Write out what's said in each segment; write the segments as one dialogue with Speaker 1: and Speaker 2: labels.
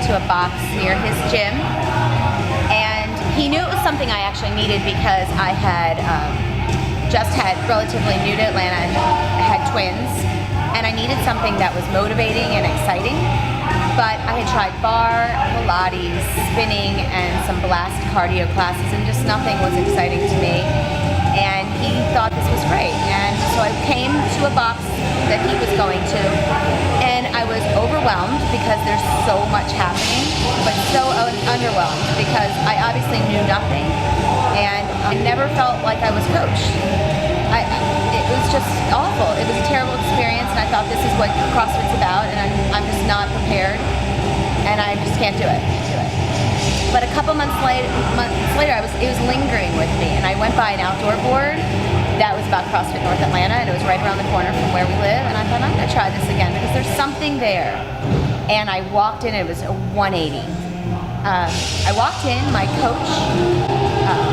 Speaker 1: into a box near his gym, and he knew it was something I actually needed because I had just had relatively new to Atlanta, had twins, and I needed something that was motivating and exciting. But I had tried bar, Pilates, spinning, and some blast cardio classes, and just nothing was exciting to me. And he thought this was great. And so I came to a box that he was going to, and I was overwhelmed because there's so much happening, but so underwhelmed because I obviously knew nothing, and I never felt like I was coached. It was just awful. It was a terrible experience, and I thought this is what CrossFit's about, and I'm just not prepared, and I just can't do it. But a couple months later, it was lingering with me, and I went by an outdoor board that was about CrossFit North Atlanta, and it was right around the corner from where we live, and I thought, I'm going to try this again because there's something there. And I walked in, it was a 180. I walked in, my coach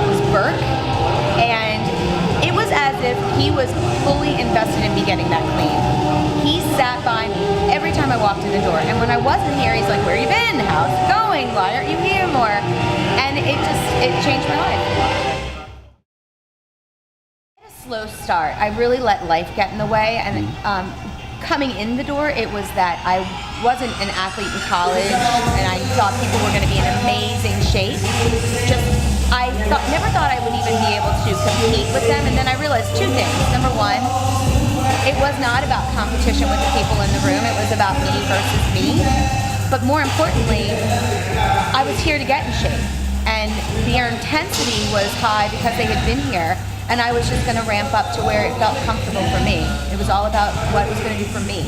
Speaker 1: was Burke, and it was as if he was fully invested in me getting that clean. He sat by me every time I walked in the door, and when I wasn't here, he's like, where you been? How's it going? Why aren't you here more? And it changed my life. A slow start. I really let life get in the way, and coming in the door, it was that I wasn't an athlete in college, and I thought people were going to be in amazing shape. I never thought I would even be able to compete with them, and then I realized two things. Number one, it was not about competition with the people in the room, it was about me versus me. But more importantly, I was here to get in shape, and their intensity was high because they had been here, and I was just going to ramp up to where it felt comfortable for me. It was all about what it was going to do for me.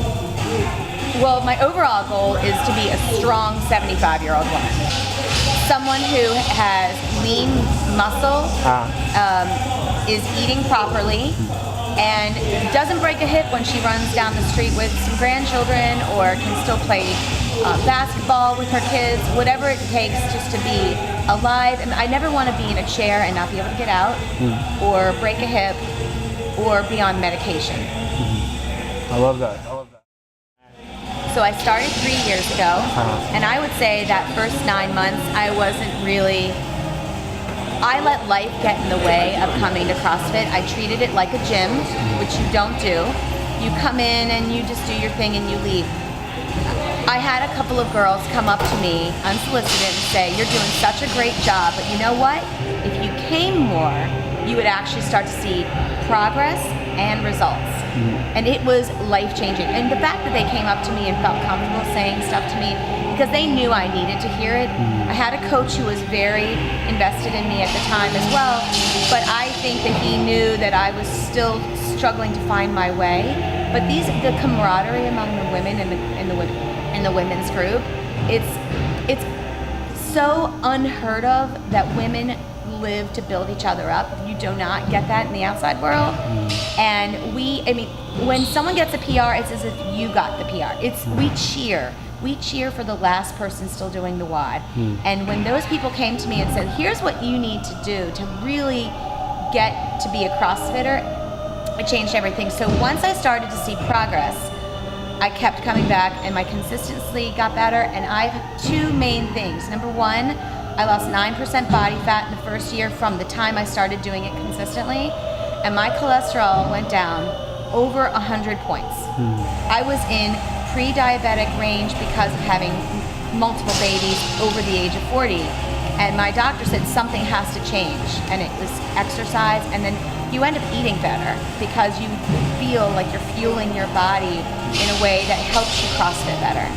Speaker 1: Well, my overall goal is to be a strong 75-year-old woman. Someone who has lean muscle, is eating properly, and doesn't break a hip when she runs down the street with some grandchildren, or can still play basketball with her kids, whatever it takes just to be alive. And I never want to be in a chair and not be able to get out, or break a hip, or be on medication.
Speaker 2: I love that.
Speaker 1: So I started 3 years ago, and I would say that first 9 months I let life get in the way of coming to CrossFit. I treated it like a gym, which you don't do. You come in and you just do your thing and you leave. I had a couple of girls come up to me unsolicited and say, you're doing such a great job, but you know what? If you came more, you would actually start to see progress and results. And it was life-changing. And the fact that they came up to me and felt comfortable saying stuff to me, because they knew I needed to hear it. I had a coach who was very invested in me at the time as well, but I think that he knew that I was still struggling to find my way. But the camaraderie among the women in the women's group, it's so unheard of that women live to build each other up. You do not get that in the outside world. And when someone gets a PR, it's as if you got the PR. We cheer for the last person still doing the WOD. And when those people came to me and said, here's what you need to do to really get to be a CrossFitter, it changed everything. So once I started to see progress, I kept coming back, and my consistency got better. And I have two main things. Number one, I lost 9% body fat in the first year from the time I started doing it consistently, and my cholesterol went down over 100 points. I was in pre-diabetic range because of having multiple babies over the age of 40, and my doctor said something has to change, and it was exercise, and then you end up eating better because you feel like you're fueling your body in a way that helps you CrossFit better.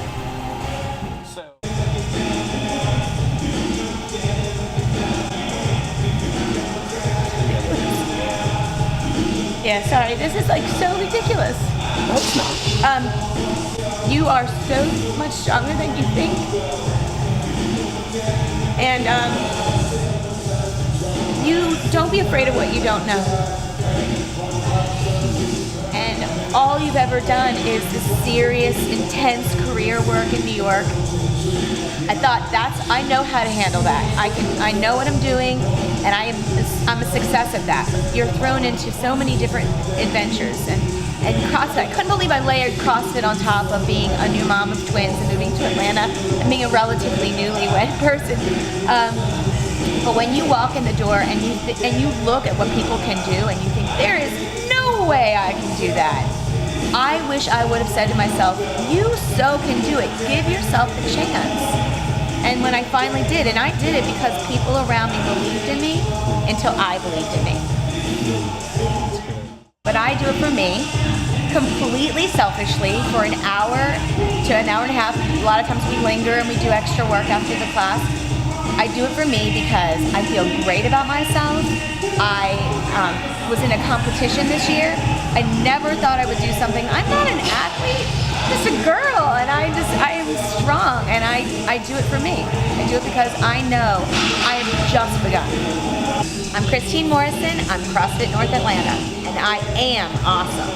Speaker 1: Yeah, sorry, this is like so ridiculous.
Speaker 2: No, it's not.
Speaker 1: You are so much stronger than you think. And you don't be afraid of what you don't know. And all you've ever done is this serious, intense career work in New York. I thought I know how to handle that. I know what I'm doing, and I'm a success at that. You're thrown into so many different adventures, and And CrossFit, I couldn't believe I layered CrossFit on top of being a new mom of twins and moving to Atlanta and being a relatively newlywed person. But when you walk in the door and you look at what people can do and you think, there is no way I can do that. I wish I would have said to myself, you so can do it. Give yourself the chance. And when I finally did, and I did it because people around me believed in me until I believed in me. But I do it for me, completely selfishly, for an hour to an hour and a half. A lot of times we linger and we do extra work after the class. I do it for me because I feel great about myself. I was in a competition this year. I never thought I would do something. I'm not an athlete, I'm just a girl, and I am strong, and I do it for me. I do it because I know I have just begun. I'm Christine Morrison, I'm CrossFit North Atlanta, and I am awesome.